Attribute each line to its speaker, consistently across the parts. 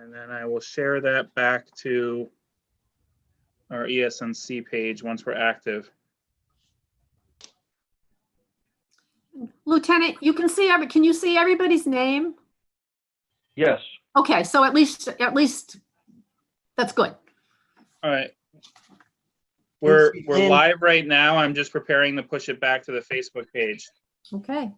Speaker 1: And then I will share that back to our ESNC page once we're active.
Speaker 2: Lieutenant, you can see can you see everybody's name?
Speaker 3: Yes.
Speaker 2: Okay, so at least that's good.
Speaker 1: All right. We're live right now. I'm just preparing to push it back to the Facebook page.
Speaker 2: Okay.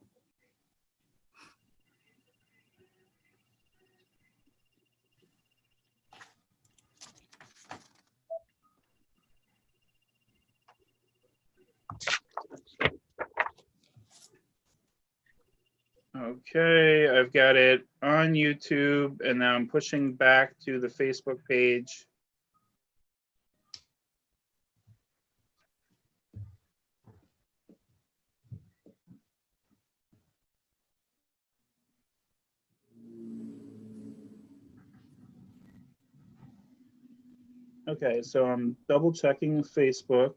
Speaker 1: Okay, I've got it on YouTube and now I'm pushing back to the Facebook page. Okay, so I'm double checking Facebook.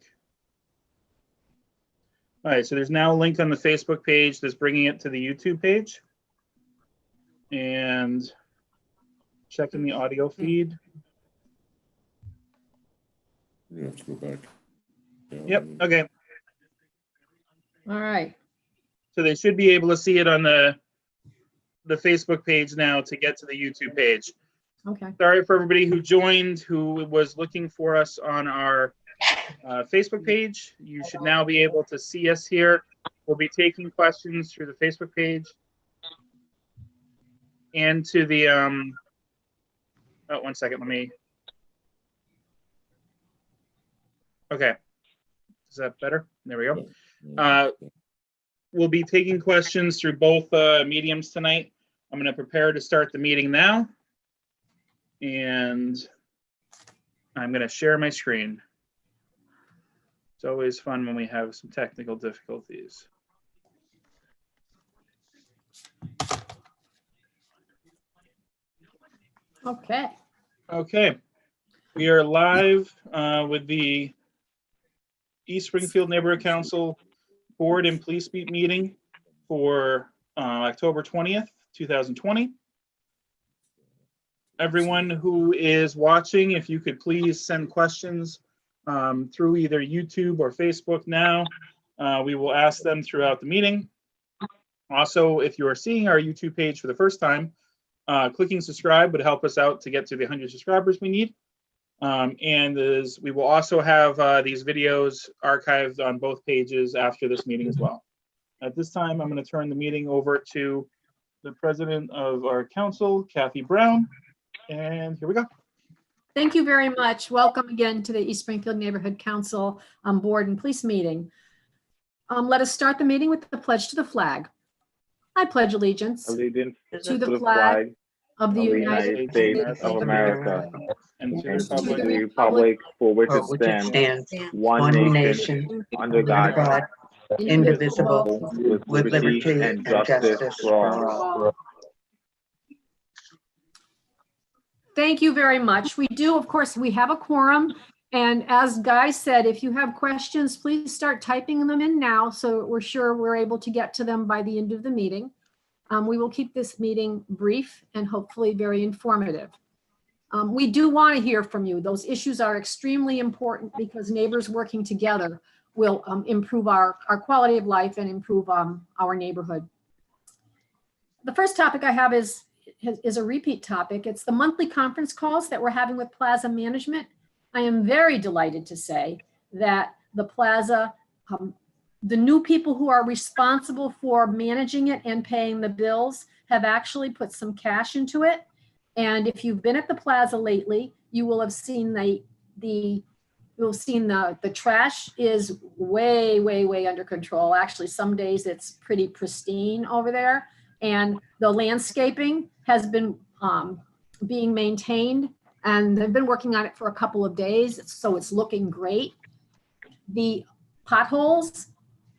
Speaker 1: All right, so there's now a link on the Facebook page that's bringing it to the YouTube page. And checking the audio feed.
Speaker 4: You have to go back.
Speaker 1: Yep, okay.
Speaker 2: All right.
Speaker 1: So they should be able to see it on the Facebook page now to get to the YouTube page.
Speaker 2: Okay.
Speaker 1: Sorry for everybody who joined, who was looking for us on our Facebook page. You should now be able to see us here. We'll be taking questions through the Facebook page and to the, oh, 1 second, let me, okay. Is that better? There we go. We'll be taking questions through both mediums tonight. I'm going to prepare to start the meeting now. And I'm going to share my screen. It's always fun when we have some technical difficulties.
Speaker 2: Okay.
Speaker 1: Okay. We are live with the East Springfield Neighborhood Council Board and Police Beat meeting for October 20th, 2020. Everyone who is watching, if you could please send questions through either YouTube or Facebook now. We will ask them throughout the meeting. Also, if you are seeing our YouTube page for the first time, clicking subscribe would help us out to get to the 100 subscribers we need. We will also have these videos archived on both pages after this meeting as well. At this time, I'm going to turn the meeting over to the president of our council, Kathy Brown. And here we go.
Speaker 2: Thank you very much. Welcome again to the East Springfield Neighborhood Council Board and Police meeting. Let us start the meeting with the pledge to the flag. I pledge allegiance to the flag of the United
Speaker 3: States of America
Speaker 1: and to
Speaker 3: and
Speaker 1: the
Speaker 3: to
Speaker 1: republic
Speaker 3: the republic for which it stands, one nation, under God, indivisible, with liberty and justice for all.
Speaker 2: Thank you very much. We do, of course, we have a quorum. And as Guy said, if you have questions, please start typing them in now so we're sure we're able to get to them by the end of the meeting. We will keep this meeting brief and hopefully very informative. We do want to hear from you. Those issues are extremely important because neighbors working together will improve our quality of life and improve our neighborhood. The first topic I have is a repeat topic. It's the monthly conference calls that we're having with Plaza Management. I am very delighted to say that the Plaza, the new people who are responsible for managing it and paying the bills have actually put some cash into it. And if you've been at the Plaza lately, you will have seen the trash is way under control. Actually, some days it's pretty pristine over there. And the landscaping has been being maintained, and they've been working on it for a couple of days, so it's looking great. The potholes,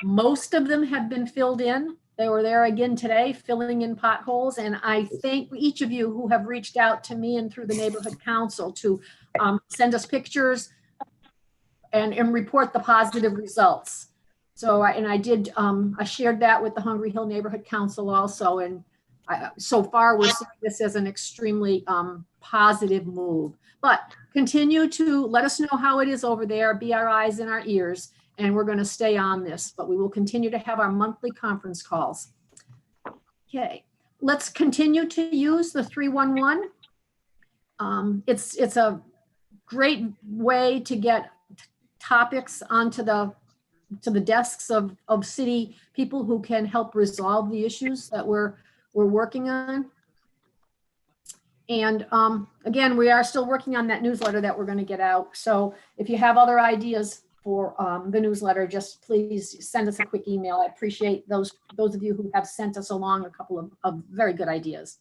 Speaker 2: most of them have been filled in. They were there again today, filling in potholes, and I thank each of you who have reached out to me and through the neighborhood council to send us pictures and report the positive results. So, I shared that with the Hungry Hill Neighborhood Council also, and So far, we're seeing this as an extremely positive move. But continue to let us know how it is over there, be our eyes and our ears, and we're going to stay on this. But we will continue to have our monthly conference calls. Okay, let's continue to use the 311. It's a great way to get topics onto the desks of city people who can help resolve the issues that we're working on. And again, we are still working on that newsletter that we're going to get out. So if you have other ideas for the newsletter, just please send us a quick email. I appreciate those of you who have sent us along a couple of very good ideas.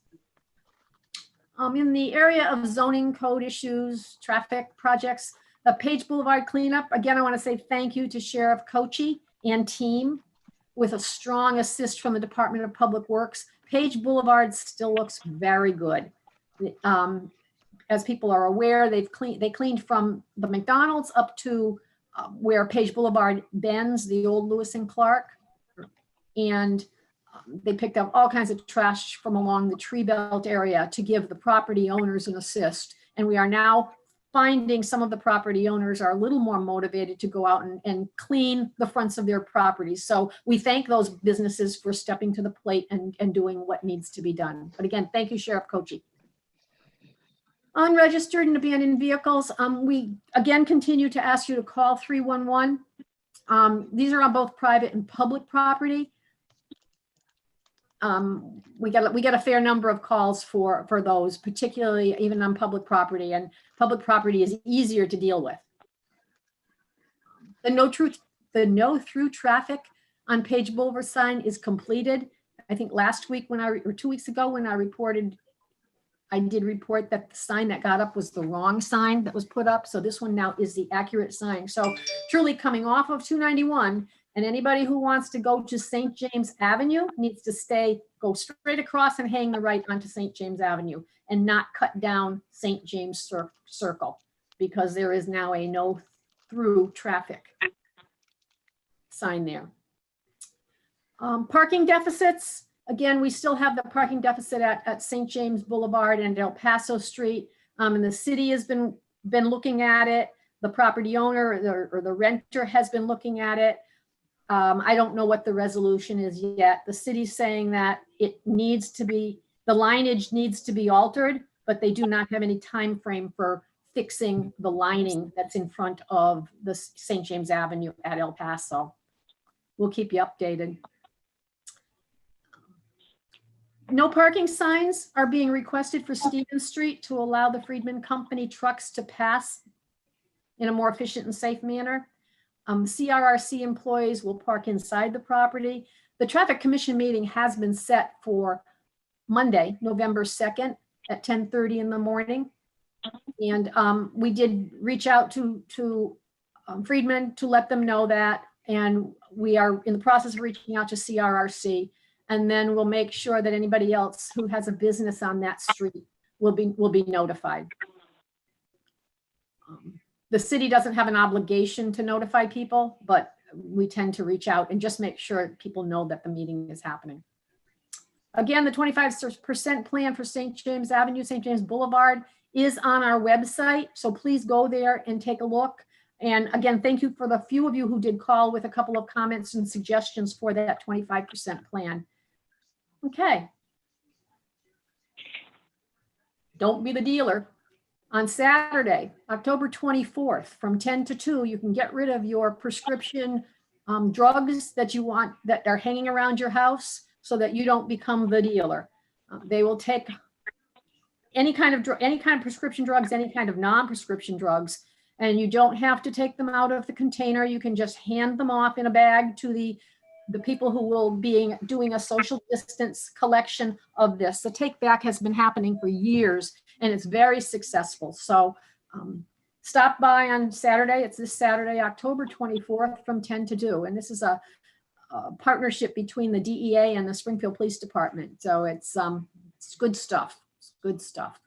Speaker 2: In the area of zoning code issues, traffic projects, the Page Boulevard cleanup, again, I want to say thank you to Sheriff Cochee and team with a strong assist from the Department of Public Works. Page Boulevard still looks very good. As people are aware, they cleaned from the McDonald's up to where Page Boulevard bends, the old Lewis and Clark. And they picked up all kinds of trash from along the tree belt area to give the property owners an assist. And we are now finding some of the property owners are a little more motivated to go out and clean the fronts of their properties. So we thank those businesses for stepping to the plate and doing what needs to be done. But again, thank you, Sheriff Cochee. Unregistered and abandoned vehicles, we again continue to ask you to call 311. These are on both private and public property. We get a fair number of calls for those, particularly even on public property, and public property is easier to deal with. The no through traffic on Page Boulevard sign is completed. I think last week or 2 weeks ago when I did report that the sign that got up was the wrong sign that was put up. So this one now is the accurate sign. So truly coming off of 291, and anybody who wants to go to St. James Avenue needs to go straight across and hang the right onto St. James Avenue and not cut down St. James Circle, because there is now a no through traffic sign there. Parking deficits. Again, we still have the parking deficit at St. James Boulevard and El Paso Street. And the city has been looking at it. The property owner or the renter has been looking at it. I don't know what the resolution is yet. The city's saying that the lineage needs to be altered, but they do not have any time frame for fixing the lining that's in front of the St. James Avenue at El Paso. We'll keep you updated. No parking signs are being requested for Stevens Street to allow the Friedman Company trucks to pass in a more efficient and safe manner. CRRC employees will park inside the property. The Traffic Commission meeting has been set for Monday, November 2nd at 10:30 in the morning. And we did reach out to Friedman to let them know that, and we are in the process of reaching out to CRRC. And then we'll make sure that anybody else who has a business on that street will be notified. The city doesn't have an obligation to notify people, but we tend to reach out and just make sure people know that the meeting is happening. Again, the 25% plan for St. James Avenue, St. James Boulevard is on our website. So please go there and take a look. And again, thank you for the few of you who did call with a couple of comments and suggestions for that 25% plan. Okay. Don't be the dealer. On Saturday, October 24th, from 10 to 2, you can get rid of your prescription drugs that you want that are hanging around your house so that you don't become the dealer. They will take any kind of prescription drugs, any kind of non-prescription drugs, and you don't have to take them out of the container. You can just hand them off in a bag to the people who will be doing a social distance collection of this. The take back has been happening for years and it's very successful. So stop by on Saturday. It's this Saturday, October 24th from 10 to 2. And this is a partnership between the DEA and the Springfield Police Department. So it's good stuff. It's good stuff.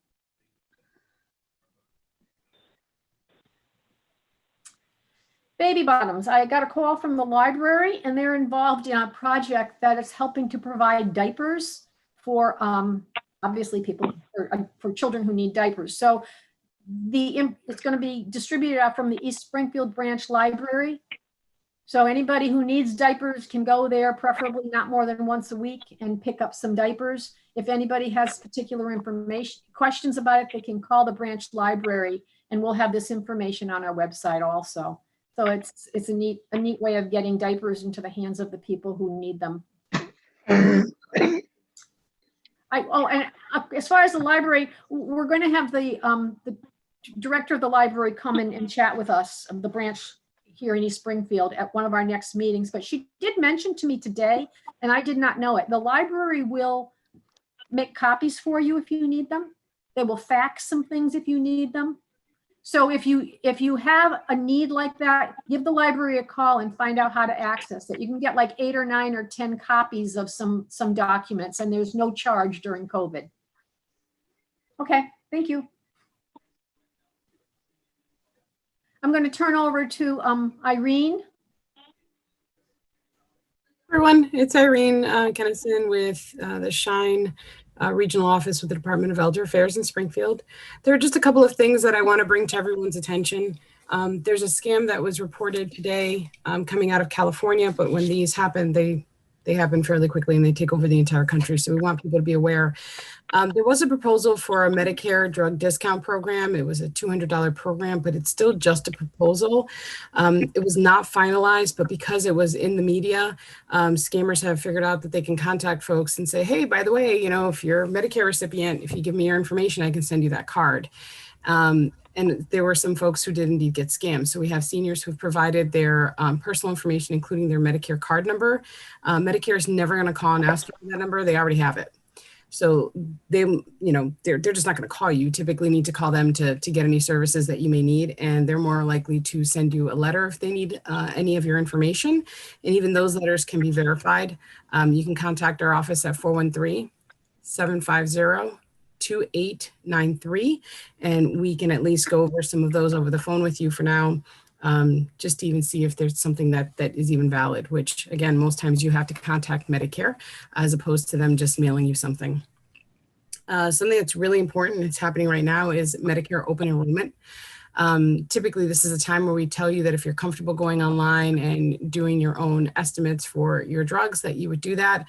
Speaker 2: Baby bottoms. I got a call from the library and they're involved in a project that is helping to provide diapers for obviously people for children who need diapers. So it's going to be distributed out from the East Springfield branch library. So anybody who needs diapers can go there, preferably not more than once a week, and pick up some diapers. If anybody has particular information, questions about it, they can call the branch library, and we'll have this information on our website also. So it's a neat way of getting diapers into the hands of the people who need them. And as far as the library, we're going to have the director of the library come in and chat with us, the branch here in East Springfield, at one of our next meetings. But she did mention to me today, and I did not know it, the library will make copies for you if you need them. They will fax some things if you need them. So if you have a need like that, give the library a call and find out how to access it. You can get like 8 or 9 or 10 copies of some documents, and there's no charge during COVID. Okay, thank you. I'm going to turn over to Irene.
Speaker 5: Everyone, it's Irene Kennison with the Shine Regional Office with the Department of Elder Affairs in Springfield. There are just a couple of things that I want to bring to everyone's attention. There's a scam that was reported today coming out of California, but when these happen, they happen fairly quickly and they take over the entire country. So we want people to be aware. There was a proposal for a Medicare drug discount program. It was a $200 program, but it's still just a proposal. It was not finalized, but because it was in the media, scammers have figured out that they can contact folks and say, hey, by the way, if you're a Medicare recipient, if you give me your information, I can send you that card. And there were some folks who did indeed get scammed. So we have seniors who've provided their personal information, including their Medicare card number. Medicare is never going to call and ask you for that number. They already have it. So they're just not going to call you. You typically need to call them to get any services that you may need. And they're more likely to send you a letter if they need any of your information. And even those letters can be verified. You can contact our office at 413-750-2893, and we can at least go over some of those over the phone with you for now, just to even see if there's something that is even valid, which again, most times you have to contact Medicare as opposed to them just mailing you something. Something that's really important, it's happening right now, is Medicare open enrollment. Typically, this is a time where we tell you that if you're comfortable going online and doing your own estimates for your drugs, that you would do that.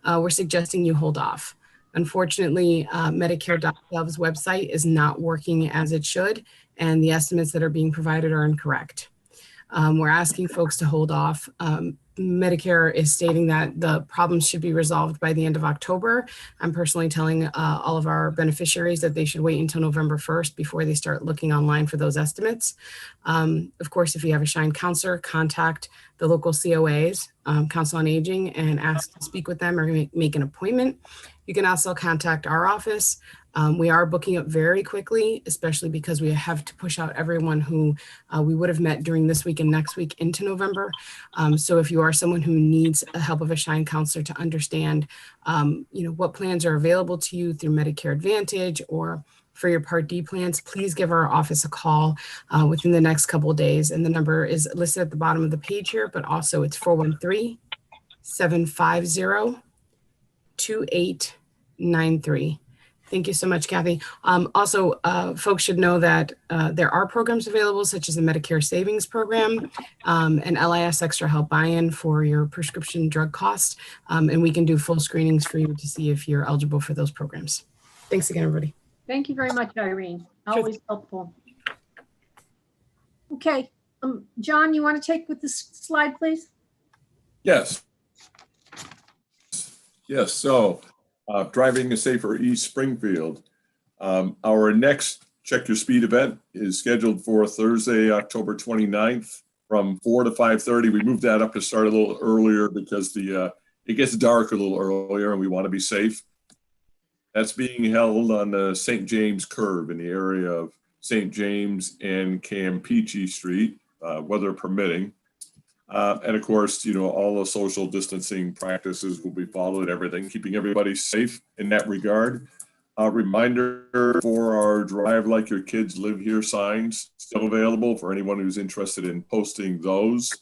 Speaker 5: We're suggesting you hold off. Unfortunately, Medicare.gov's website is not working as it should, and the estimates that are being provided are incorrect. We're asking folks to hold off. Medicare is stating that the problems should be resolved by the end of October. I'm personally telling all of our beneficiaries that they should wait until November 1st before they start looking online for those estimates. Of course, if you have a Shine counselor, contact the local COAs, Council on Aging, and ask to speak with them or make an appointment. You can also contact our office. We are booking up very quickly, especially because we have to push out everyone who we would have met during this week and next week into November. So if you are someone who needs the help of a Shine counselor to understand, what plans are available to you through Medicare Advantage or for your Part D plans, please give our office a call within the next couple of days. And the number is listed at the bottom of the page here, but also it's 413-750-2893. Thank you so much, Kathy. Also, folks should know that there are programs available, such as the Medicare Savings Program and LIS Extra Help Buy-in for your prescription drug costs. And we can do full screenings for you to see if you're eligible for those programs. Thanks again, everybody.
Speaker 2: Thank you very much, Irene. Always helpful. Okay, John, you want to take with this slide, please?
Speaker 4: Yes. Yes, so driving a safer East Springfield. Our next Check Your Speed event is scheduled for Thursday, October 29th from 4 to 5:30. We moved that up to start a little earlier because it gets dark a little earlier and we want to be safe. That's being held on the St. James curve in the area of St. James and Campeche Street, weather permitting. And of course, all the social distancing practices will be followed, everything, keeping everybody safe in that regard. A reminder for our Drive Like Your Kids Live Here signs, still available for anyone who's interested in posting those.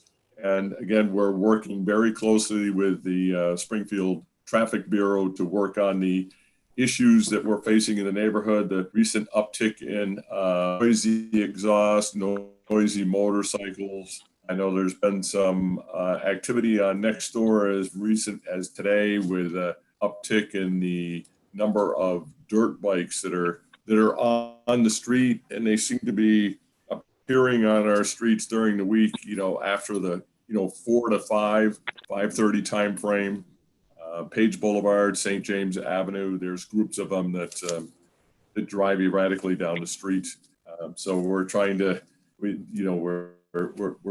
Speaker 4: And again, we're working very closely with the Springfield Traffic Bureau to work on the issues that we're facing in the neighborhood, the recent uptick in noisy exhaust, noisy motorcycles. I know there's been some activity on Nextdoor as recent as today with an uptick in the number of dirt bikes that are on the street, and they seem to be appearing on our streets during the week, after the 4 to 5:30 time frame. Page Boulevard, St. James Avenue, there's groups of them that drive erratically down the street. So we're trying to, we're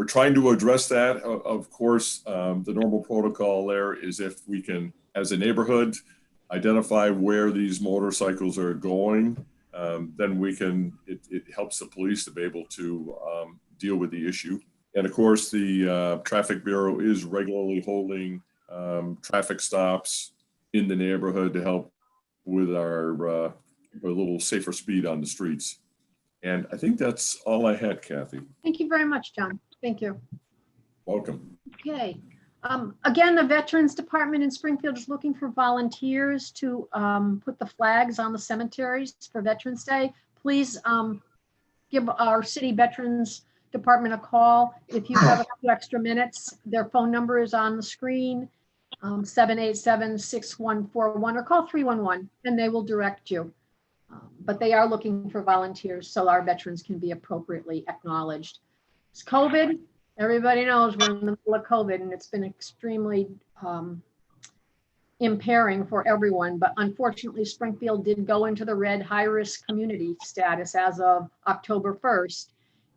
Speaker 4: trying to address that. Of course, the normal protocol there is if we can, as a neighborhood, identify where these motorcycles are going, then it helps the police to be able to deal with the issue. And of course, the Traffic Bureau is regularly holding traffic stops in the neighborhood to help with our a little safer speed on the streets. And I think that's all I had, Kathy.
Speaker 2: Thank you very much, John. Thank you.
Speaker 4: Welcome.
Speaker 2: Okay. Again, the Veterans Department in Springfield is looking for volunteers to put the flags on the cemeteries for Veterans Day. Please give our city Veterans Department a call if you have a few extra minutes. Their phone number is on the screen, 787-6141, or call 311 and they will direct you. But they are looking for volunteers so our veterans can be appropriately acknowledged. It's COVID. Everybody knows we're in the middle of COVID and it's been extremely impairing for everyone. But unfortunately, Springfield did go into the red high-risk community status as of October 1st.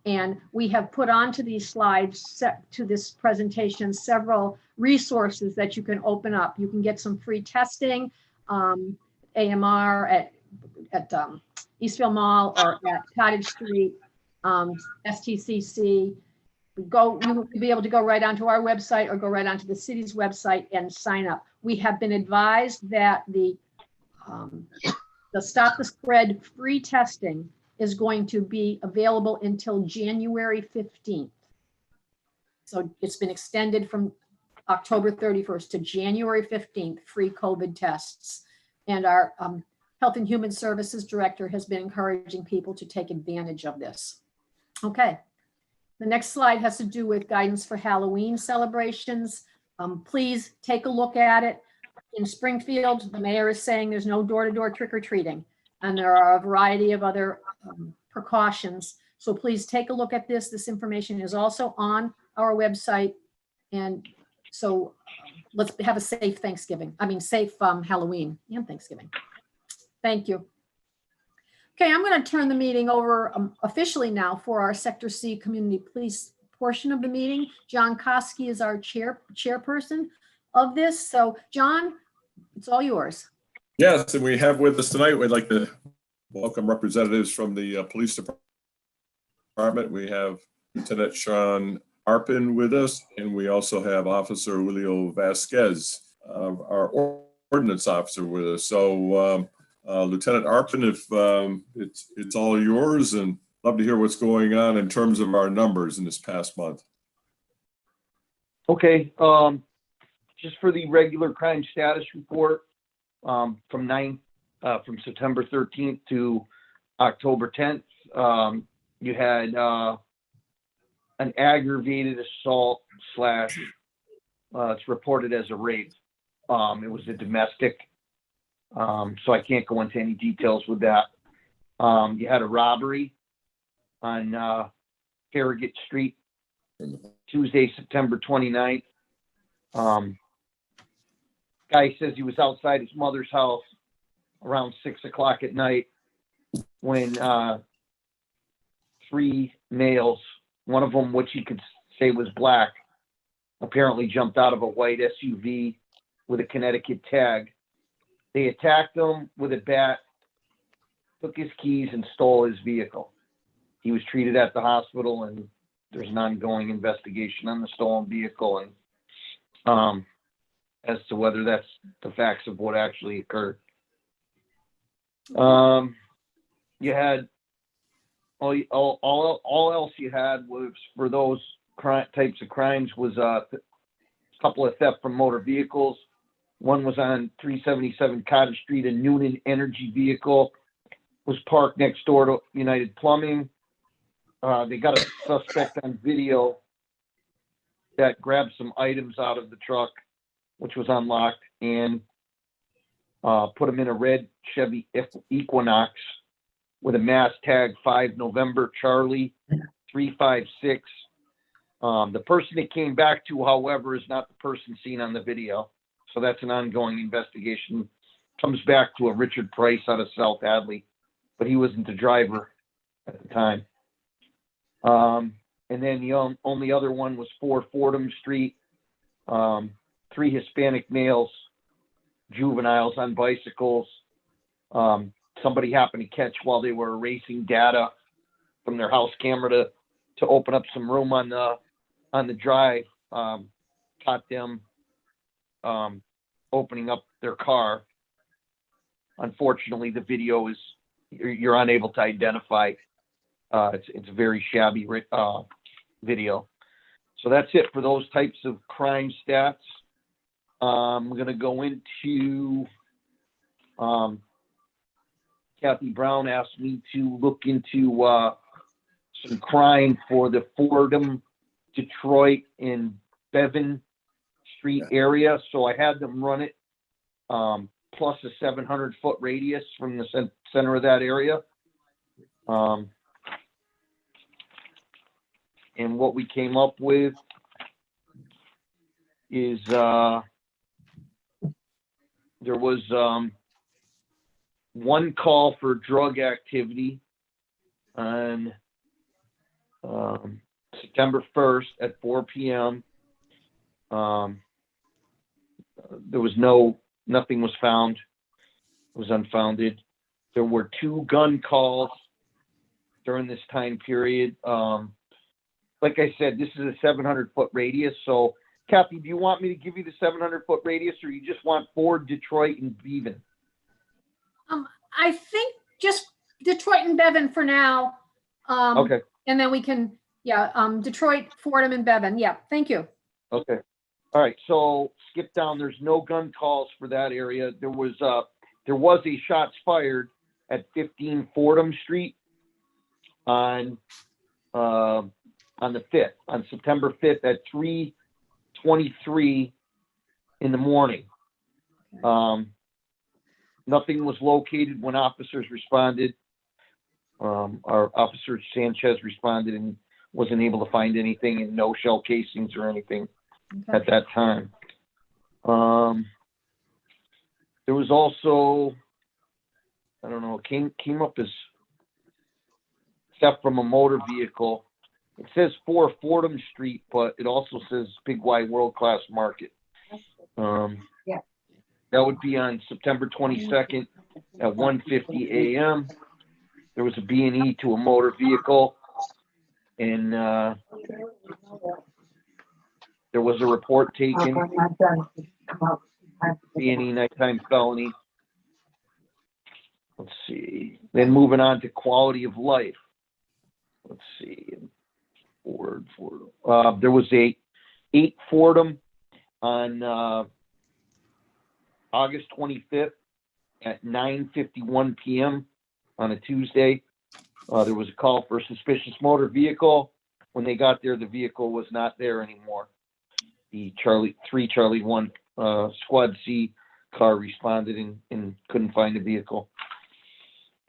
Speaker 2: And we have put onto these slides, set to this presentation, several resources that you can open up. You can get some free testing, AMR at Eastville Mall or at Cottage Street, STCC. You'll be able to go right onto our website or go right onto the city's website and sign up. We have been advised that the Stop the Spread free testing is going to be available until January 15th. So it's been extended from October 31st to January 15th, free COVID tests. And our Health and Human Services Director has been encouraging people to take advantage of this. Okay. The next slide has to do with guidance for Halloween celebrations. Please take a look at it. In Springfield, the mayor is saying there's no door-to-door trick-or-treating, and there are a variety of other precautions. So please take a look at this. This information is also on our website. And so let's have a safe Thanksgiving. Safe Halloween and Thanksgiving. Thank you. Okay, I'm going to turn the meeting over officially now for our Sector C Community Police portion of the meeting. John Koski is our chairperson of this. So John, it's all yours.
Speaker 4: Yes, and we have with us tonight, we'd like to welcome representatives from the police department. We have Lieutenant Sean Arpin with us, and we also have Officer Julio Vasquez, our ordinance officer, with us. So Lieutenant Arpin, if it's all yours, and love to hear what's going on in terms of our numbers in this past month.
Speaker 6: Okay, just for the regular crime status report from September 13th to October 10th, you had an aggravated assault / it's reported as a rape. It was a domestic. So I can't go into any details with that. You had a robbery on Farragut Street, Tuesday, September 29th. Guy says he was outside his mother's house around 6 o'clock at night when 3 males, one of them, which he could say was black, apparently jumped out of a white SUV with a Connecticut tag. They attacked him with a bat, took his keys, and stole his vehicle. He was treated at the hospital, and there's an ongoing investigation on the stolen vehicle and as to whether that's the facts of what actually occurred. You had all else you had was for those types of crimes was a couple of theft from motor vehicles, One was on 377 Cottage Street. A Noonan Energy vehicle was parked next door to United Plumbing. They got a suspect on video that grabbed some items out of the truck, which was unlocked, and put them in a red Chevy Equinox with a mass tag 5 November Charlie 356. The person it came back to, however, is not the person seen on the video. So that's an ongoing investigation. Comes back to a Richard Price out of South Hadley, but he wasn't the driver at the time. And then the only other one was 4 Fordham Street. 3 Hispanic males, juveniles on bicycles. Somebody happened to catch while they were erasing data from their house camera to open up some room on the drive. Caught them opening up their car. Unfortunately, the video is you're unable to identify. It's a very shabby video. So that's it for those types of crime stats. I'm going to go into Kathy Brown asked me to look into some crime for the Fordham, Detroit, and Bevan Street area. So I had them run it plus a 700-foot radius from the center of that area. And what we came up with is there was one call for drug activity on September 1st at 4 p.m. There was nothing was found. It was unfounded. There were 2 gun calls during this time period. Like I said, this is a 700-foot radius. So, Kathy, do you want me to give you the 700-foot radius, or you just want Ford, Detroit, and Bevan?
Speaker 2: I think just Detroit and Bevan for now.
Speaker 6: Okay.
Speaker 2: And then we can, Detroit, Fordham, and Bevan. Yeah, thank you.
Speaker 6: Okay. All right. So skip down. There's no gun calls for that area. There was a shots fired at 15 Fordham Street on the 5th, on September 5th at 3:23 in the morning. Nothing was located when officers responded. Our officer Sanchez responded and wasn't able to find anything, and no shell casings or anything at that time. There was also, I don't know, it came up as theft from a motor vehicle. It says 4 Fordham Street, but it also says Big Y World Class Market. That would be on September 22nd at 1:50 a.m. There was a B&E to a motor vehicle, and there was a report taken. B&E nighttime felony. Let's see. Then moving on to quality of life. Let's see. Ford. There was 8 Fordham on August 25th at 9:51 p.m. on a Tuesday. There was a call for a suspicious motor vehicle. When they got there, the vehicle was not there anymore. The 3 Charlie 1 Squad C car responded and couldn't find the vehicle.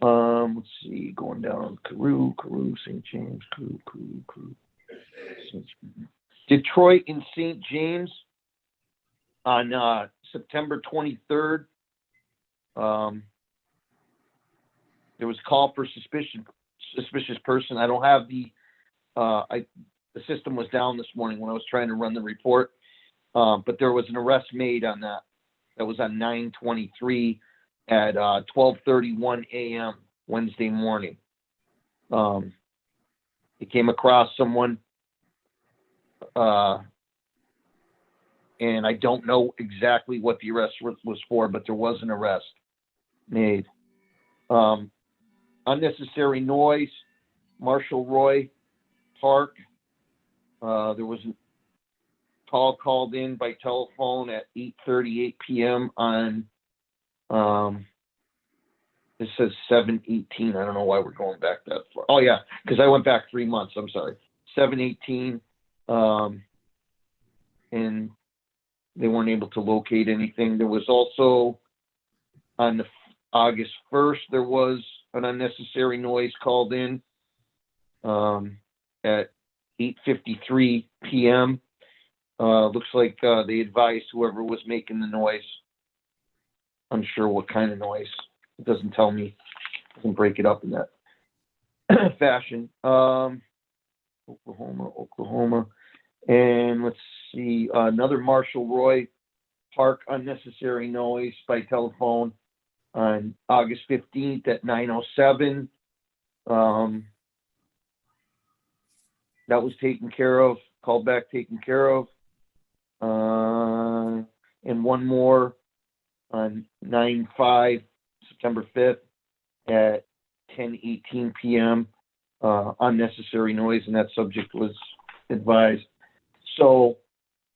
Speaker 6: Let's see, going down Carew, St. James, Carew. Detroit and St. James on September 23rd. There was a call for suspicious person. I don't have the system was down this morning when I was trying to run the report, but there was an arrest made on that. That was on 9/23 at 12:31 a.m. Wednesday morning. He came across someone, and I don't know exactly what the arrest was for, but there was an arrest made. Unnecessary noise, Marshall Roy Park. There was a call called in by telephone at 8:38 p.m. on, it says 7/18. I don't know why we're going back that far. Oh yeah, because I went back 3 months. I'm sorry. 7/18. And they weren't able to locate anything. There was also on the August 1st, there was an unnecessary noise called in at 8:53 p.m. Looks like they advised whoever was making the noise. Unsure what kind of noise. It doesn't tell me. It doesn't break it up in that fashion. Oklahoma. And let's see, another Marshall Roy Park unnecessary noise by telephone on August 15th at 9:07. That was taken care of, called back, taken care of. And one more on 9/5, September 5th at 10:18 p.m. Unnecessary noise, and that subject was advised. So,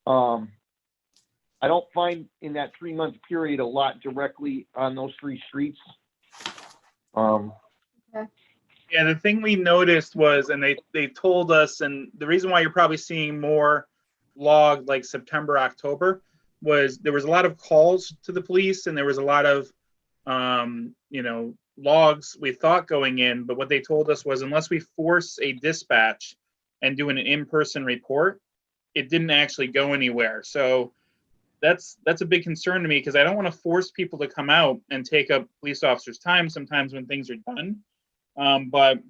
Speaker 6: I don't find in that 3-month period a lot directly on those 3 streets.
Speaker 1: Yeah, the thing we noticed was, and they told us, and the reason why you're probably seeing more logged like September, October, was there was a lot of calls to the police, and there was a lot of, logs we thought going in. But what they told us was, unless we force a dispatch and do an in-person report, it didn't actually go anywhere. So that's a big concern to me, because I don't want to force people to come out and take up police officers' time sometimes when things are done. But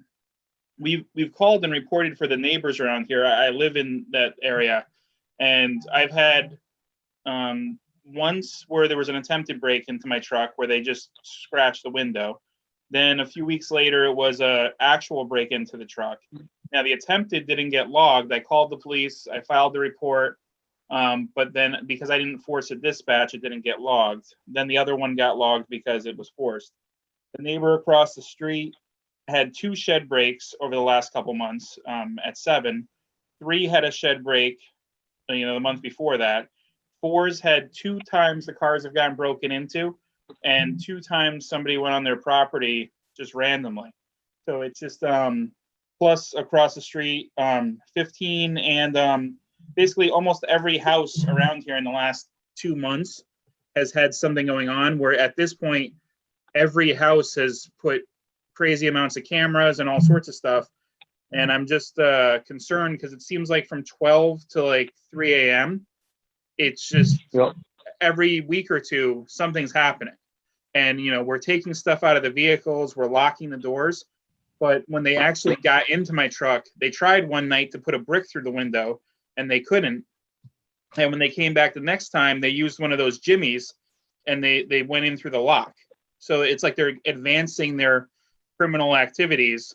Speaker 1: we've called and reported for the neighbors around here. I live in that area, and I've had once where there was an attempted break into my truck where they just scratched the window. Then a few weeks later, it was a actual break into the truck. Now the attempted didn't get logged. I called the police. I filed the report. But then because I didn't force a dispatch, it didn't get logged. Then the other one got logged because it was forced. The neighbor across the street had 2 shed breaks over the last couple months at 7. 3 had a shed break, the month before that. 4's had 2 times the cars have gotten broken into, and 2 times somebody went on their property just randomly. So it's just plus across the street 15, and basically almost every house around here in the last 2 months has had something going on, where at this point every house has put crazy amounts of cameras and all sorts of stuff. And I'm just concerned, because it seems like from 12 to like 3 a.m. it's just every week or two something's happening. And we're taking stuff out of the vehicles, we're locking the doors. But when they actually got into my truck, they tried one night to put a brick through the window, and they couldn't. And when they came back the next time, they used one of those jimmies, and they went in through the lock. So it's like they're advancing their criminal activities.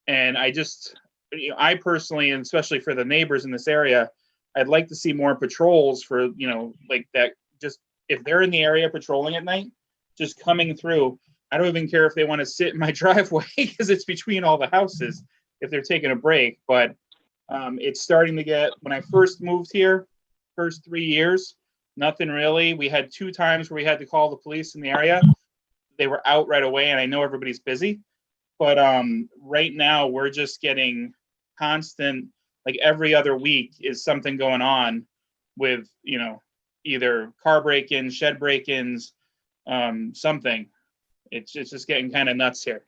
Speaker 1: And I personally, and especially for the neighbors in this area, I'd like to see more patrols for, like that. Just if they're in the area patrolling at night, just coming through. I don't even care if they want to sit in my driveway, because it's between all the houses if they're taking a break. But it's starting to get, when I first moved here, first 3 years, nothing really. We had 2 times where we had to call the police in the area. They were out right away, and I know everybody's busy. But right now we're just getting constant, like every other week is something going on with, either car break-ins, shed break-ins, something. It's just getting kind of nuts here.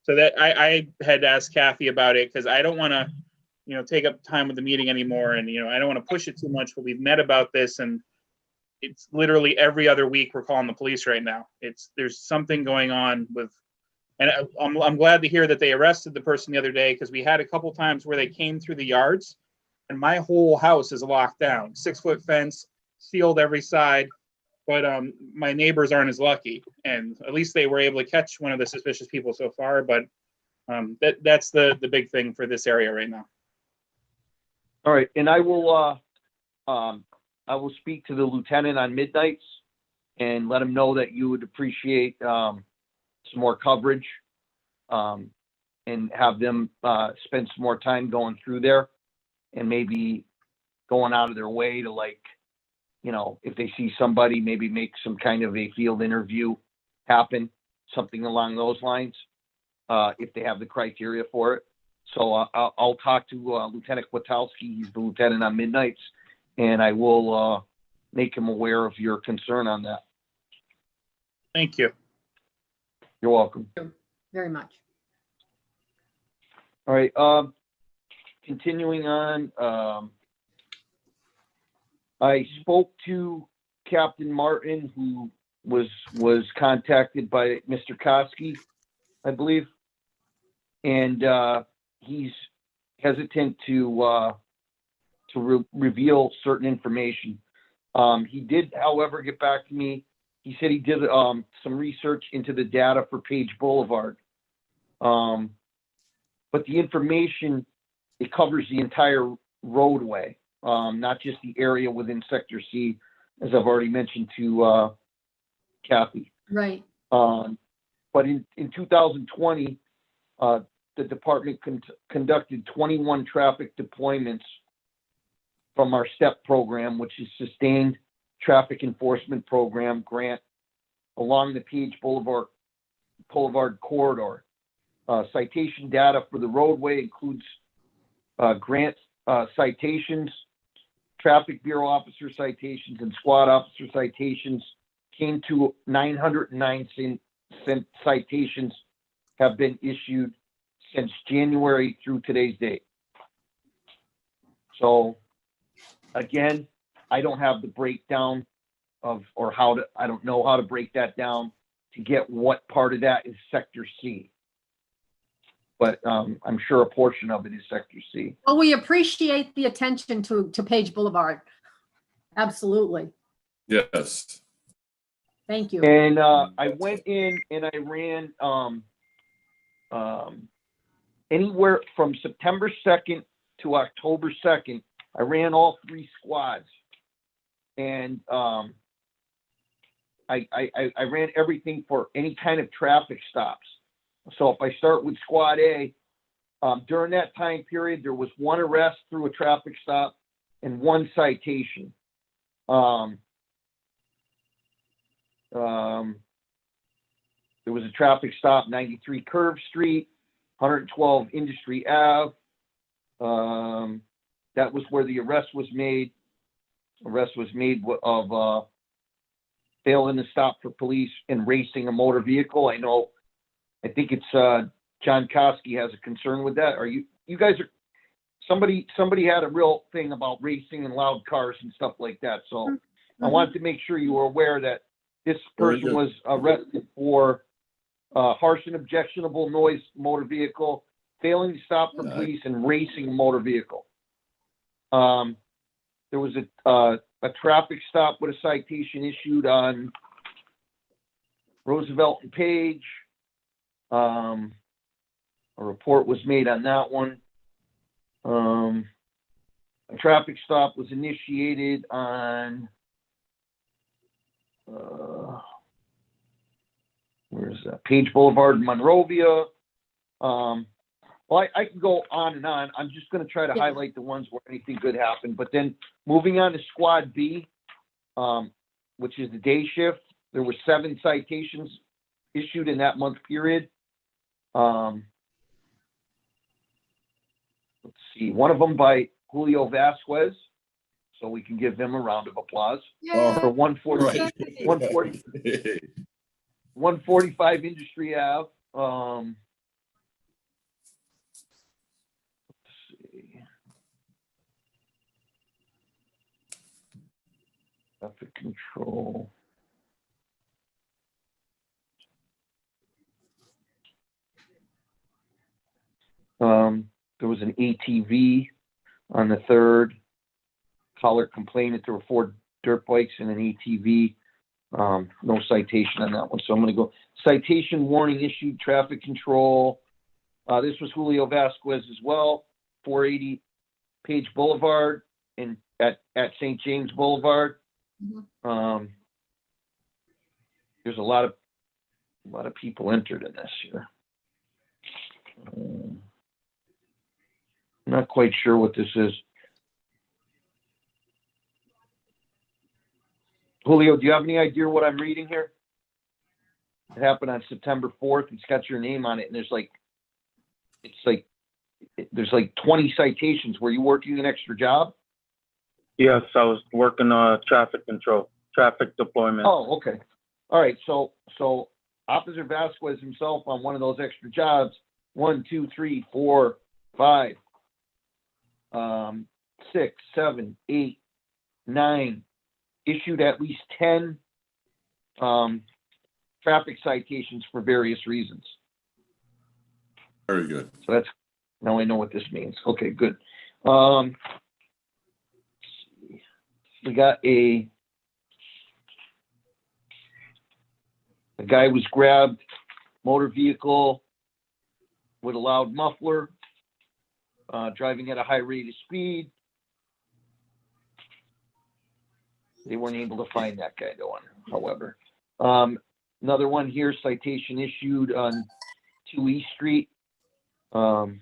Speaker 1: So that I had asked Kathy about it, because I don't want to, take up time with the meeting anymore. And, I don't want to push it too much, but we've met about this, and it's literally every other week we're calling the police right now. There's something going on with, and I'm glad to hear that they arrested the person the other day, because we had a couple times where they came through the yards, and my whole house is locked down, 6-foot fence, sealed every side. But my neighbors aren't as lucky, and at least they were able to catch one of the suspicious people so far. But that's the big thing for this area right now.
Speaker 6: All right, and I will speak to the lieutenant on midnights and let him know that you would appreciate some more coverage, and have them spend some more time going through there, and maybe going out of their way to, like, you know, if they see somebody, maybe make some kind of a field interview happen, something along those lines, if they have the criteria for it. So I'll talk to Lieutenant Kwiatkowski. He's the lieutenant on Midnights, and I will make him aware of your concern on that.
Speaker 1: Thank you.
Speaker 6: You're welcome.
Speaker 2: Very much.
Speaker 6: All right. Continuing on, I spoke to Captain Martin, who was contacted by Mr. Koski, I believe, and he's hesitant to reveal certain information. He did, however, get back to me. He said he did some research into the data for Page Boulevard, but the information, it covers the entire roadway, not just the area within Sector C, as I've already mentioned to Kathy.
Speaker 2: Right.
Speaker 6: But in 2020, the department conducted 21 traffic deployments from our STEP program, which is Sustained Traffic Enforcement Program grant, along the Page Boulevard corridor. Citation data for the roadway includes grant citations, traffic bureau officer citations, and squad officer citations. Came to 909 citations have been issued since January through today's date. So again, I don't have the breakdown of, or how to, I don't know how to break that down to get what part of that is Sector C. But I'm sure a portion of it is Sector C.
Speaker 2: Well, we appreciate the attention to Page Boulevard. Absolutely.
Speaker 4: Yes.
Speaker 2: Thank you.
Speaker 6: And I went in and I ran anywhere from September 2nd to October 2nd. I ran all 3 squads, and I ran everything for any kind of traffic stops. So if I start with Squad A, during that time period, there was 1 arrest through a traffic stop and 1 citation. There was a traffic stop, 93 Curve Street, 112 Industry Ave. That was where the arrest was made. Arrest was made of failing to stop for police and racing a motor vehicle. I think it's John Koski has a concern with that. Are you guys are somebody had a real thing about racing and loud cars and stuff like that. So
Speaker 2: Mm-hmm.
Speaker 6: I wanted to make sure you were aware that this
Speaker 4: Very
Speaker 6: person
Speaker 4: good.
Speaker 6: was arrested for harsh and objectionable noise motor vehicle, failing to stop for police, and racing a motor vehicle. There was a traffic stop with a citation issued on Roosevelt and Page. A report was made on that one. A traffic stop was initiated on where is that? Page Boulevard, Monrovia. Well, I can go on and on. I'm just going to try to highlight the ones where anything good happened. But then moving on to Squad B, which is the day shift, there were 7 citations issued in that month period. Let's see, one of them by Julio Vasquez, so we can give him a round of applause.
Speaker 2: Yeah.
Speaker 6: For 140,
Speaker 4: Right.
Speaker 6: 145 Industry Ave. Let's see. Traffic control. There was an ATV on the 3rd. Caller complained that there were 4 dirt bikes and an ATV. No citation on that one, so I'm going to go. Citation warning issued, traffic control. This was Julio Vasquez as well, 480 Page Boulevard and at St. James Boulevard.
Speaker 2: Mhm.
Speaker 6: There's a lot of people entered in this here. I'm not quite sure what this is. Julio, do you have any idea what I'm reading here? It happened on September 4th. It's got your name on it, and there's like 20 citations. Were you working an extra job?
Speaker 7: Yes, I was working on traffic control, traffic deployment.
Speaker 6: Oh, okay. All right. So Officer Vasquez himself on one of those extra jobs, 1, 2, 3, 4, 5, 6, 7, 8, 9, issued at least 10 traffic citations for various reasons.
Speaker 4: Very good.
Speaker 6: So that's, now I know what this means. Okay, good. We got a guy was grabbed, motor vehicle with a loud muffler, driving at a high rate of speed. They weren't able to find that guy though, however. Another one here, citation issued on 2 East Street. That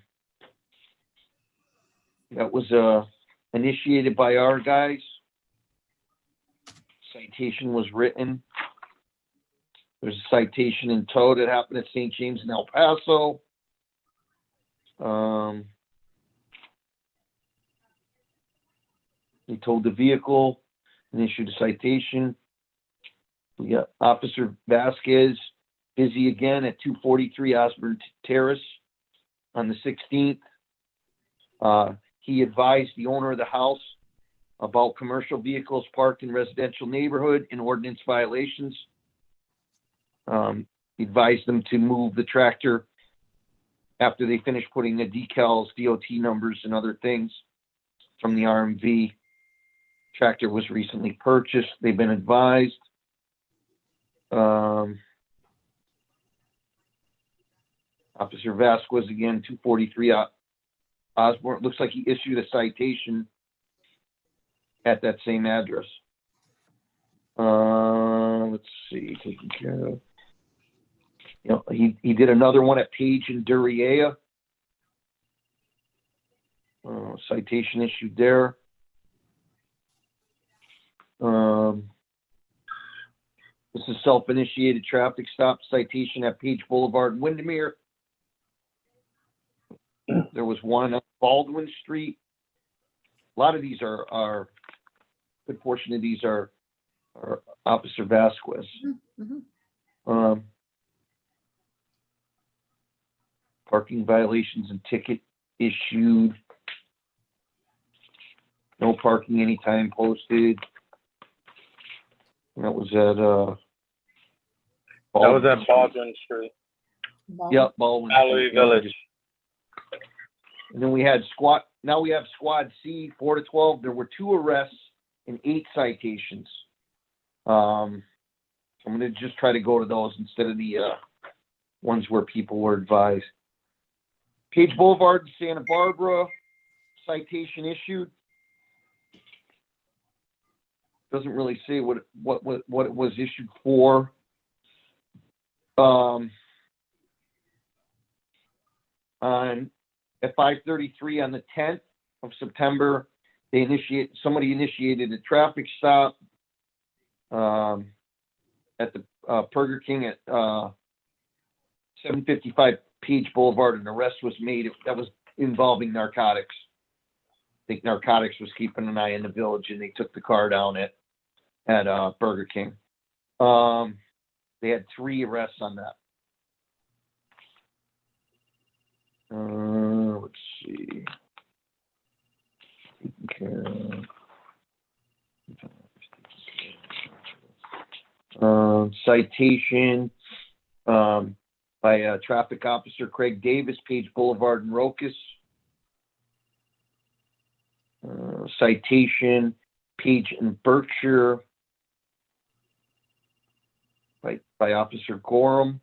Speaker 6: was initiated by our guys. Citation was written. There's a citation in tow that happened at St. James in El Paso. They towed the vehicle and issued a citation. We got Officer Vasquez busy again at 243 Osborne Terrace on the 16th. He advised the owner of the house about commercial vehicles parked in residential neighborhood and ordinance violations. He advised them to move the tractor after they finished putting the decals, DOT numbers, and other things from the RMV. Tractor was recently purchased. They've been advised. Officer Vasquez, again, 243 Osborne. Looks like he issued a citation at that same address. Let's see, taken care of. You know, he did another one at Page and Duryea. Citation issued there. This is self-initiated traffic stop citation at Page Boulevard in Windermere. There was one on Baldwin Street. A lot of these are a good portion of these are Officer Vasquez.
Speaker 2: Mhm.
Speaker 6: Parking violations and ticket issued. No parking anytime posted. And that was at
Speaker 7: That was at Baldwin Street,
Speaker 6: Yep, Baldwin
Speaker 7: Mallory
Speaker 6: Street, yep.
Speaker 7: Village.
Speaker 6: And then we have Squad C, 4 to 12. There were 2 arrests and 8 citations. I'm going to just try to go to those instead of the ones where people were advised. Page Boulevard in Santa Barbara, citation issued. Doesn't really say what it was issued for. At 5:33 on the 10th of September, somebody initiated a traffic stop at the Burger King at 755 Page Boulevard. An arrest was made that was involving narcotics. I think narcotics was keeping an eye in the village, and they took the car down at Burger King. They had 3 arrests on that. Let's see. Citation by traffic officer Craig Davis, Page Boulevard in Rocus. Citation Page and Berkshire by Officer Quorum.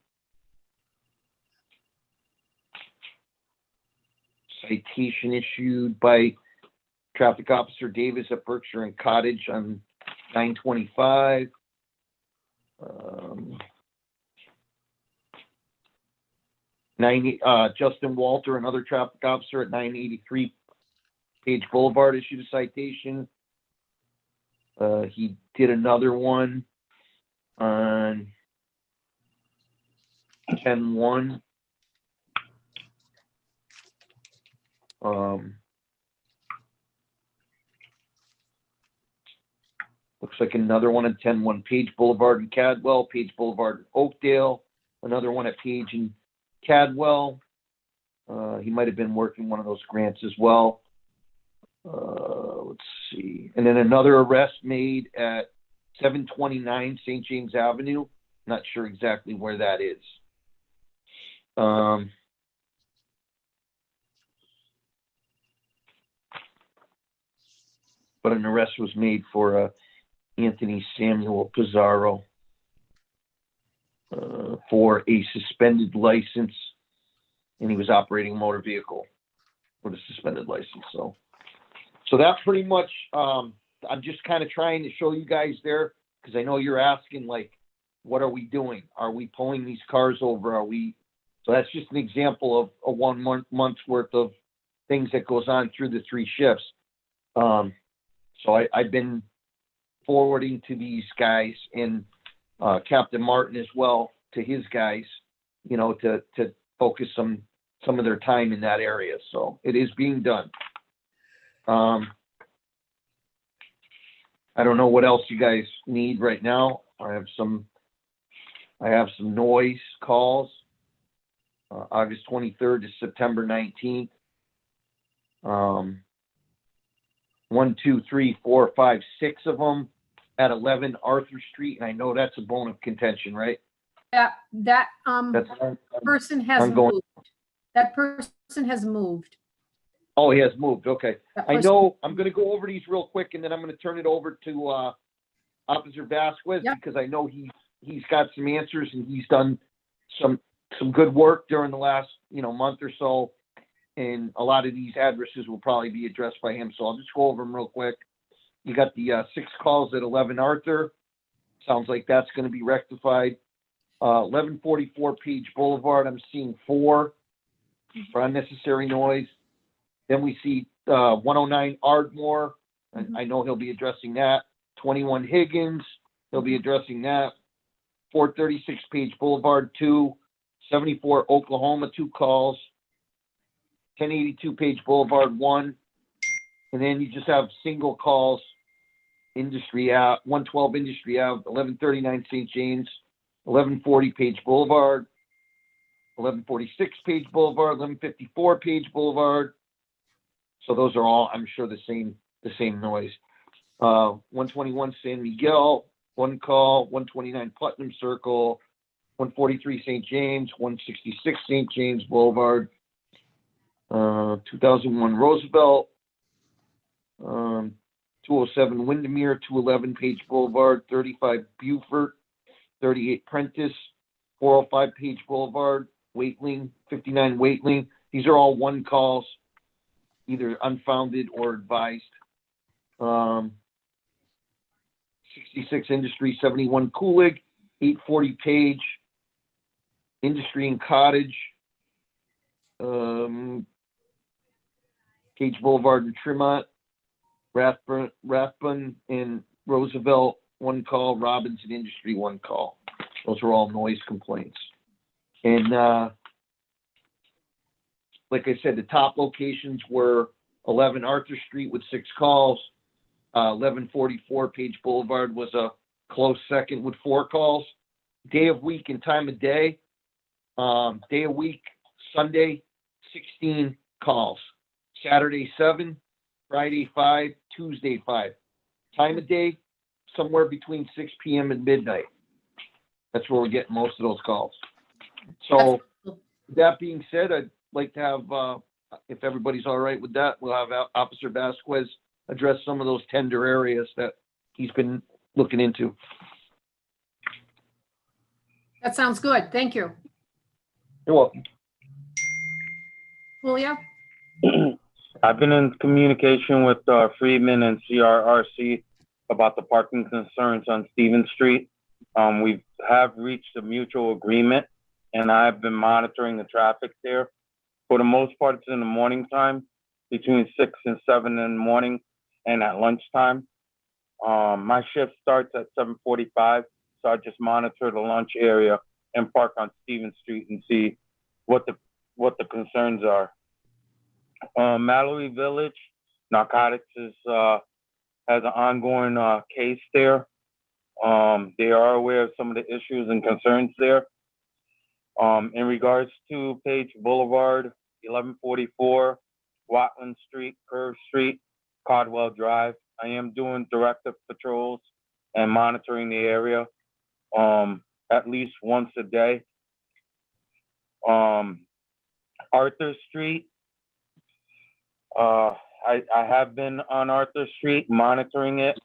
Speaker 6: Citation issued by traffic officer Davis at Berkshire and Cottage on 925. Justin Walter, another traffic officer at 983 Page Boulevard, issued a citation. He did another one on 10/1. Looks like another one at 10/1 Page Boulevard in Cadwell, Page Boulevard in Oakdale, another one at Page and Cadwell. He might have been working one of those grants as well. Let's see. And then another arrest made at 729 St. James Avenue. Not sure exactly where that is. But an arrest was made for Anthony Samuel Pizarro for a suspended license, and he was operating a motor vehicle with a suspended license. So that pretty much, I'm just kind of trying to show you guys there, because I know you're asking, like, what are we doing? Are we pulling these cars over? So that's just an example of a 1 month's worth of things that goes on through the 3 shifts. So I've been forwarding to these guys and Captain Martin as well, to his guys, you know, to focus some of their time in that area. So it is being done. I don't know what else you guys need right now. I have some noise calls, August 23rd to September 19th. 1, 2, 3, 4, 5, 6 of them at 11 Arthur Street, and I know that's a bone of contention, right?
Speaker 2: That person has
Speaker 6: ongoing.
Speaker 2: moved. That person has moved.
Speaker 6: Oh, he has moved. Okay.
Speaker 2: That
Speaker 6: I
Speaker 2: person-
Speaker 6: know. I'm going to go over these real quick, and then I'm going to turn it over to Officer Vasquez,
Speaker 2: Yep.
Speaker 6: because I know he's got some answers, and he's done some good work during the last month or so, and a lot of these addresses will probably be addressed by him. So I'll just go over them real quick. You got the 6 calls at 11 Arthur. Sounds like that's going to be rectified. 1144 Page Boulevard. I'm seeing 4 for unnecessary noise. Then we see 109 Ardmore. I know he'll be addressing that. 21 Higgins, he'll be addressing that. 436 Page Boulevard, 2. 74 Oklahoma, 2 calls. 1082 Page Boulevard, 1. And then you just have single calls. Industry Ave, 112 Industry Ave, 1139 St. James, 1140 Page Boulevard, 1146 Page Boulevard, 1154 Page Boulevard. So those are all, I'm sure, the same noise. 121 San Miguel, 1 call. 129 Putnam Circle, 143 St. James, 166 St. James Boulevard, 2001 Roosevelt, 207 Windermere, 211 Page Boulevard, 35 Beaufort, 38 Prentice, 405 Page Boulevard, Waitling, 59 Waitling. These are all 1 calls, either unfounded or advised. 66 Industry, 71 Coolig, 840 Page, Industry and Cottage, Page Boulevard and Tremont, Rathbun and Roosevelt, 1 call. Robinson Industry, 1 call. Those are all noise complaints. And like I said, the top locations were 11 Arthur Street with 6 calls. 1144 Page Boulevard was a close second with 4 calls. Day of week and time of day. Day of week, Sunday, 16 calls. Saturday, 7. Friday, 5. Tuesday, 5. Time of day, somewhere between 6 p.m. and midnight. That's where we're getting most of those calls. So that being said, I'd like to have, if everybody's all right with that, we'll have Officer Vasquez address some of those tender areas that he's been looking into.
Speaker 2: That sounds good. Thank you.
Speaker 6: You're welcome.
Speaker 2: Julia?
Speaker 7: I've been in communication with Freeman and CRRC about the parking concerns on Stevens Street. We have reached a mutual agreement, and I've been monitoring the traffic there. For the most part, it's in the morning time, between 6 and 7 in the morning, and at lunchtime. My shift starts at 7:45, so I just monitor the lunch area and park on Stevens Street and see what the concerns are. Mallory Village, narcotics has an ongoing case there. They are aware of some of the issues and concerns there. In regards to Page Boulevard, 1144, Watland Street, Curve Street, Caldwell Drive, I am doing directive patrols and monitoring the area at least once a day. Arthur Street, I have been on Arthur Street monitoring it.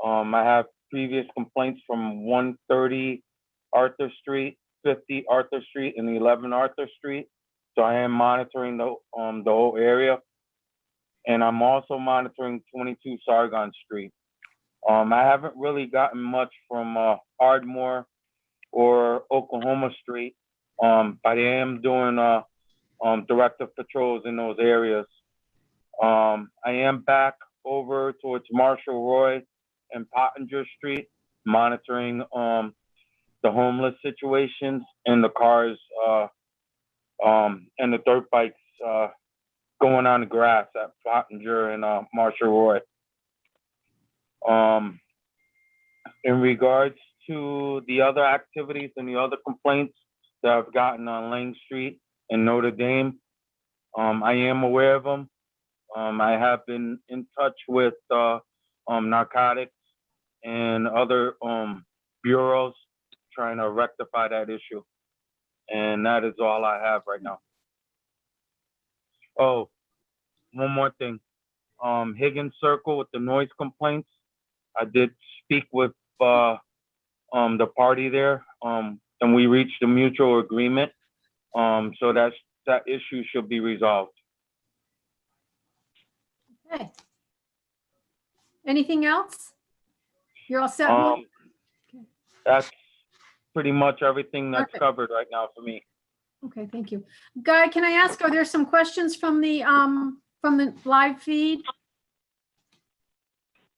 Speaker 7: I have previous complaints from 130 Arthur Street, 50 Arthur Street, and 11 Arthur Street. So I am monitoring the whole area. And I'm also monitoring 22 Sargon Street. I haven't really gotten much from Ardmore or Oklahoma Street, but I am doing directive patrols in those areas. I am back over towards Marshall Roy and Pottinger Street, monitoring the homeless situations and the cars and the dirt bikes going on the grass at Pottinger and Marshall Roy. In regards to the other activities and the other complaints that I've gotten on Lang Street and Notre Dame, I am aware of them. I have been in touch with narcotics and other bureaus trying to rectify that issue. And that is all I have right now. Oh, one more thing. Higgins Circle with the noise complaints. I did speak with the party there, and we reached a mutual agreement. So that issue should be resolved.
Speaker 2: Okay. Anything else? You're all set? Will?
Speaker 7: That's pretty much everything that's
Speaker 2: Perfect.
Speaker 7: covered right now for me.
Speaker 2: Okay, thank you. Guy, can I ask, are there some questions from the live feed?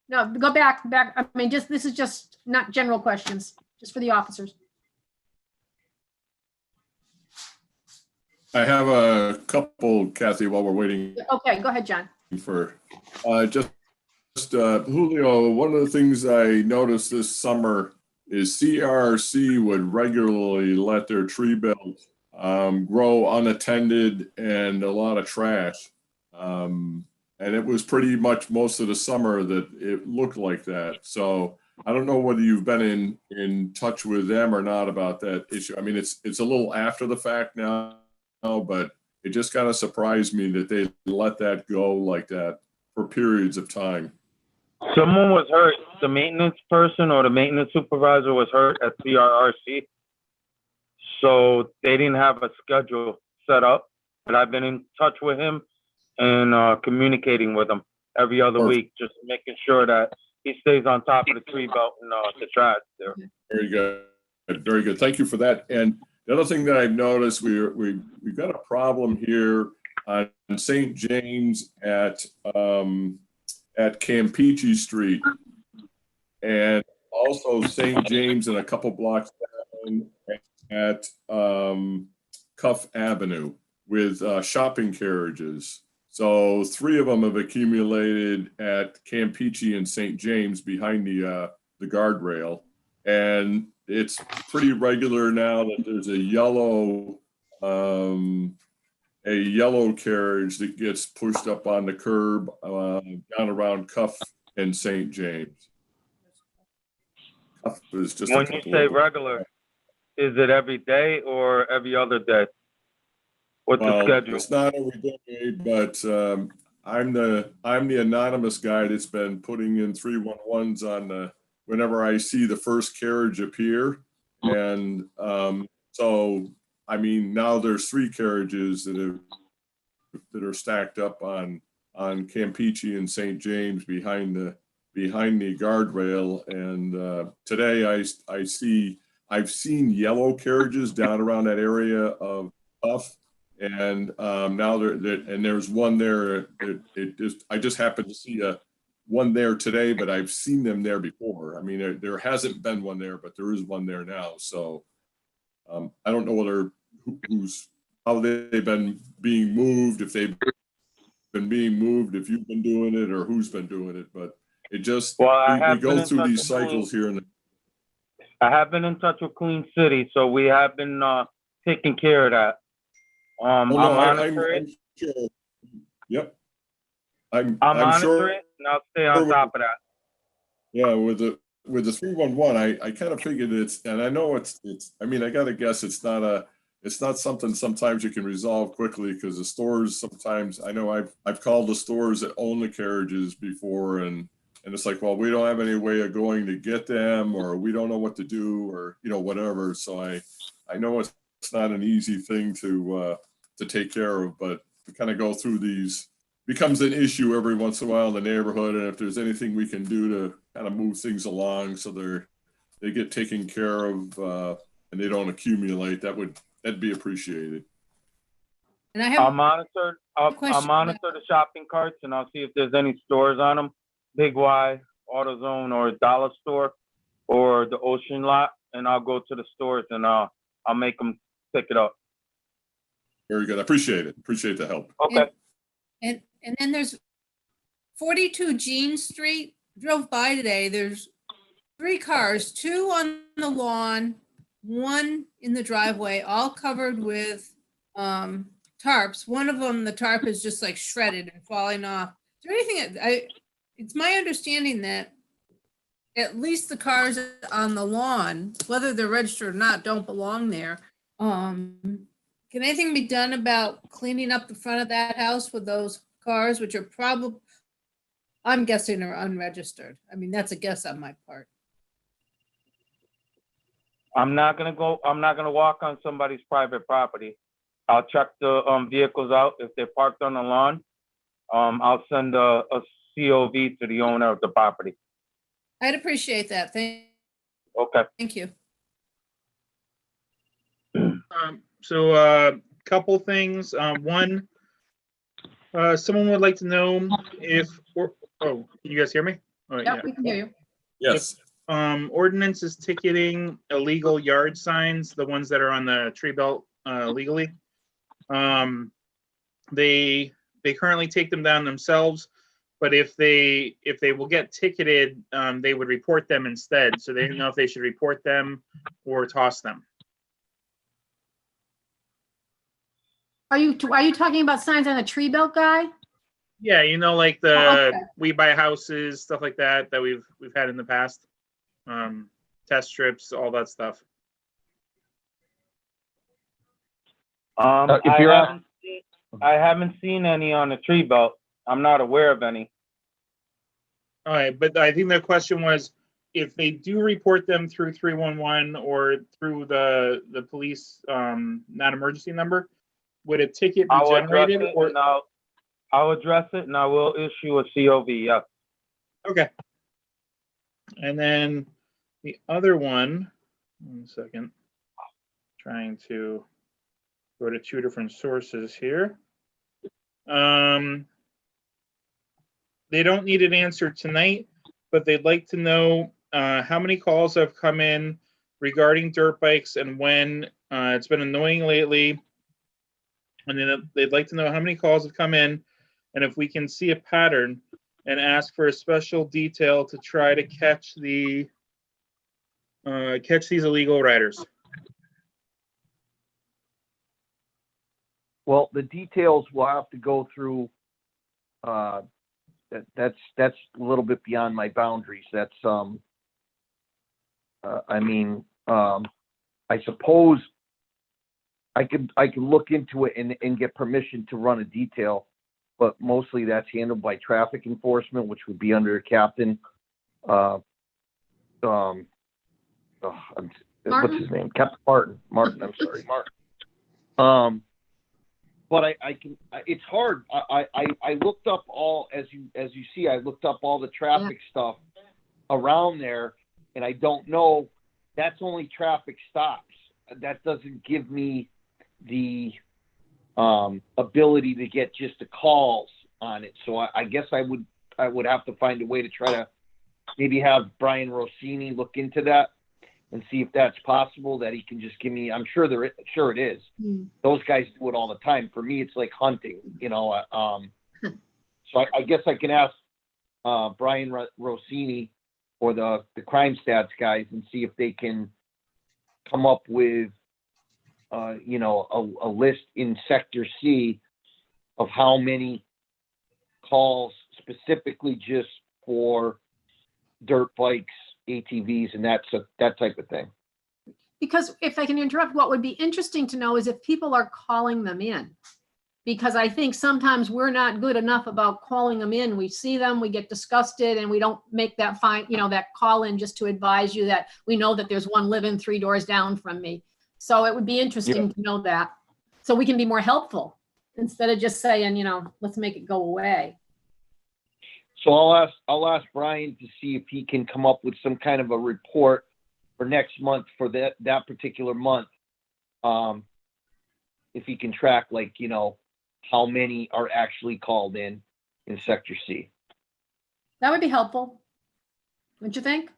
Speaker 2: No, go back. I mean, this is just not general questions, just for the officers.
Speaker 4: I have a couple, Kathy, while we're waiting
Speaker 2: Okay, go ahead, John.
Speaker 4: for Julio. One of the things I noticed this summer is CRC would regularly let their tree belt grow unattended and a lot of trash. And it was pretty much most of the summer that it looked like that. So I don't know whether you've been in touch with them or not about that issue. I mean, it's a little after the fact now, but it just kind of surprised me that they let that go like that for periods of time.
Speaker 7: Someone was hurt. The maintenance person or the maintenance supervisor was hurt at CRRC. So they didn't have a schedule set up, but I've been in touch with him and communicating with him every other week, just making sure that he stays on top of the tree belt and the trash there.
Speaker 4: Very good. Very good. Thank you for that. And the other thing that I've noticed, we've got a problem here on St. James at Campeche Street, and also St. James and a couple blocks down at Cuff Avenue with shopping carriages. So 3 of them have accumulated at Campeche and St. James behind the guardrail, and it's pretty regular now that there's a yellow carriage that gets pushed up on the curb down around Cuff and St. James. Cuff is just
Speaker 7: when you say regular, is it every day or every other day? What's the schedule?
Speaker 4: It's not every day, but I'm the anonymous guy that's been putting in 311s on whenever I see the first carriage appear, and so I mean now there's 3 carriages that are stacked up on Campeche and St. James behind the guardrail, and today I've seen yellow carriages down around that area of Puff. And now there's one there. I just happened to see one there today, but I've seen them there before. I mean, there hasn't been one there, but there is one there now. So I don't know whether how they've been being moved, if they've been being moved, if you've been doing it, or who's been doing it. But it just, we go through these cycles here.
Speaker 7: I have been in touch with Queen City, so we have been taking care of that.
Speaker 4: I'm sure. Yep. I'm sure.
Speaker 7: It, and I'll stay on top of that.
Speaker 4: Yeah, with the 311, I kind of figured and I know it's. I mean, I gotta guess it's not something sometimes you can resolve quickly, because the stores sometimes, I know I've called the stores that own the carriages before, and it's like, well, we don't have any way of going to get them, or we don't know what to do, or whatever. So I know it's not an easy thing to take care of, but to kind of go through these becomes an issue every once in a while in the neighborhood. And if there's anything we can do to kind of move things along so they get taken care of and they don't accumulate, that'd be appreciated.
Speaker 8: And I have
Speaker 7: I'll monitor the shopping carts, and I'll see if there's any stores on them, Big Y, AutoZone, or Dollar Store, or the Ocean Lot, and I'll go to the stores and I'll make them pick it up.
Speaker 4: Very good. I appreciate it. Appreciate the help.
Speaker 7: Okay.
Speaker 8: And then there's 42 Jean Street. Drove by today. There's 3 cars, 2 on the lawn, 1 in the driveway, all covered with tarps. One of them, the tarp is just like shredded and falling off. Is there anything it's my understanding that at least the cars on the lawn, whether they're registered or not, don't belong there. Can anything be done about cleaning up the front of that house with those cars, which are probably, I'm guessing, are unregistered? I mean, that's a guess on my part.
Speaker 7: I'm not gonna walk on somebody's private property. I'll check the vehicles out. If they're parked on the lawn, I'll send a COV to the owner of the property.
Speaker 8: I'd appreciate that.
Speaker 7: Okay.
Speaker 8: Thank you.
Speaker 1: So couple things. One, someone would like to know can you guys hear me? All right,
Speaker 2: Yep, we can hear you.
Speaker 4: Yes.
Speaker 1: Ordinance is ticketing illegal yard signs, the ones that are on the tree belt legally. They currently take them down themselves, but if they will get ticketed, they would report them instead. So they didn't know if they should report them or toss them.
Speaker 2: Are you talking about signs on the tree belt, guy?
Speaker 1: Yeah, like the
Speaker 2: okay.
Speaker 1: We Buy Houses, stuff like that we've had in the past. Test strips, all that stuff.
Speaker 7: I haven't seen any on the tree belt. I'm not aware of any.
Speaker 1: All right, but I think the question was, if they do report them through 311 or through the police non-emergency number, would a ticket be generated?
Speaker 7: I'll address it and I will issue a COV. Yes.
Speaker 1: Okay. And then the other one second. Trying to go to 2 different sources here. They don't need an answer tonight, but they'd like to know how many calls have come in regarding dirt bikes and when. It's been annoying lately. And then they'd like to know how many calls have come in and if we can see a pattern, and ask for a special detail to try to catch these illegal riders.
Speaker 6: Well, the details will have to go through. That's a little bit beyond my boundaries. That's I suppose I could look into it and get permission to run a detail, but mostly that's handled by traffic enforcement, which would be under a captain. What's his name? Captain Martin. I'm sorry, Martin. But it's hard. I looked up all, as you see, I looked up all the traffic stuff around there, and I don't know. That's only traffic stops. That doesn't give me the ability to get just the calls on it. So I guess I I would have to find a way to try to maybe have Brian Rossini look into that and see if that's possible, that he can just give me, I'm sure sure it is. Those guys do it all the time. For me, it's like hunting, you know. So I guess I can ask Brian Rossini or the crime stats guys and see if they can come up with, you know, a list in Sector C of how many calls specifically just for dirt bikes, ATVs, and that type of thing.
Speaker 2: Because if I can interrupt, what would be interesting to know is if people are calling them in. Because I think sometimes we're not good enough about calling them in. We see them, we get disgusted, and we don't make that that call in just to advise you that we know that there's one living 3 doors down from me. So it would be interesting to know that, so we can be more helpful instead of just saying, you know, let's make it go away.
Speaker 6: So I'll ask Brian to see if he can come up with some kind of a report for next month for that particular month. If he can track, like, you know, how many are actually called in Sector C.
Speaker 2: That would be helpful. Don't you think?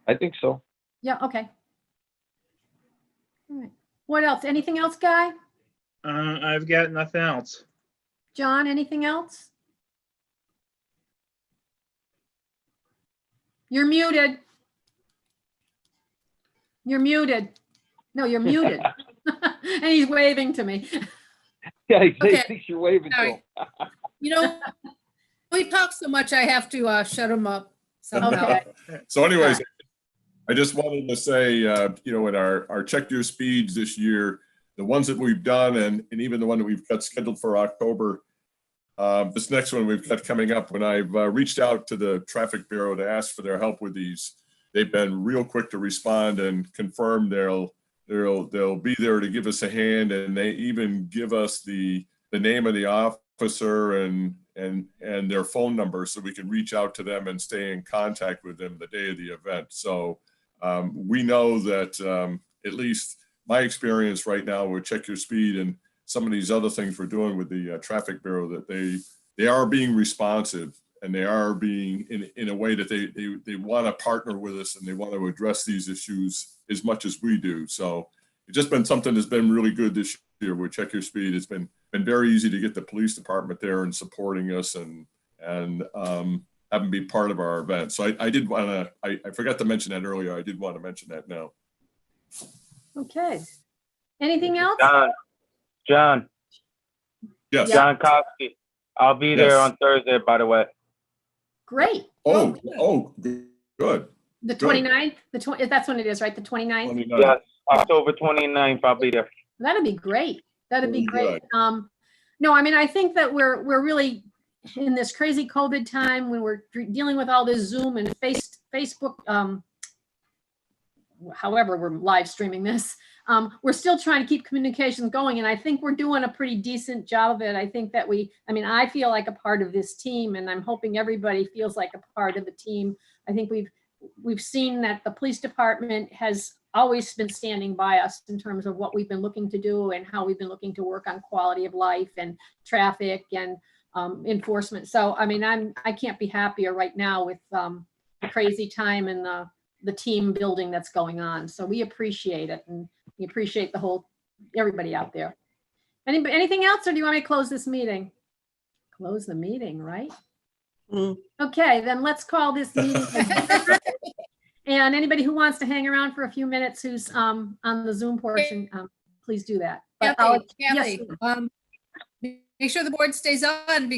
Speaker 6: I think so.
Speaker 2: Yeah, okay. All right. What else? Anything else, Guy?
Speaker 1: I've got nothing else.
Speaker 2: John, anything else? You're muted. You're muted. No, you're muted. And he's waving to me.
Speaker 6: Yeah, he
Speaker 8: Okay.
Speaker 6: thinks you're waving to
Speaker 8: All
Speaker 6: him.
Speaker 8: right. You know, we talk so much, I have to shut him up somehow.
Speaker 2: Okay.
Speaker 4: So anyways, I just wanted to say, you know, in our Check Your Speeds this year, the ones that we've done and even the one that we've got scheduled for October, this next one we've got coming up, when I've reached out to the Traffic Bureau to ask for their help with these, they've been real quick to respond and confirm they'll be there to give us a hand, and they even give us the name of the officer and their phone number so we can reach out to them and stay in contact with them the day of the event. So we know that at least my experience right now with Check Your Speed and some of these other things we're doing with the Traffic Bureau, that they are being responsive, and they are being in a way that they want to partner with us, and they want to address these issues as much as we do. So it's just been something that's been really good this year with Check Your Speed. It's been very easy to get the police department there and supporting us and having be part of our event. So I did want to, I forgot to mention that earlier. I did want to mention that now.
Speaker 2: Okay. Anything else?
Speaker 7: John.
Speaker 4: Yes.
Speaker 7: John Kofsky. I'll be there
Speaker 4: Yes.
Speaker 7: on Thursday, by the way.
Speaker 2: Great.
Speaker 4: Oh, good.
Speaker 2: The
Speaker 4: Good.
Speaker 2: 29th, that's when it is, right? The 29th?
Speaker 7: Yes, October 29th, I'll be there.
Speaker 2: That'd be great. That'd be
Speaker 4: Very
Speaker 2: great. No, I mean, I think that we're really in this crazy COVID time when we're dealing with all this Zoom and Facebook, however we're live streaming this. We're still trying to keep communications going, and I think we're doing a pretty decent job of it. I think that I feel like a part of this team, and I'm hoping everybody feels like a part of the team. I think we've seen that the police department has always been standing by us in terms of what we've been looking to do and how we've been looking to work on quality of life and traffic and enforcement. So, I mean, I can't be happier right now with the crazy time and the team building that's going on. So we appreciate it, and we appreciate everybody out there. Anything else, or do you want me to close this meeting? Close the meeting, right? Okay, then let's call this meeting. And anybody who wants to hang around for a few minutes who's on the Zoom portion, please do that. But
Speaker 8: Kathy,
Speaker 2: yes,
Speaker 8: make sure the board stays on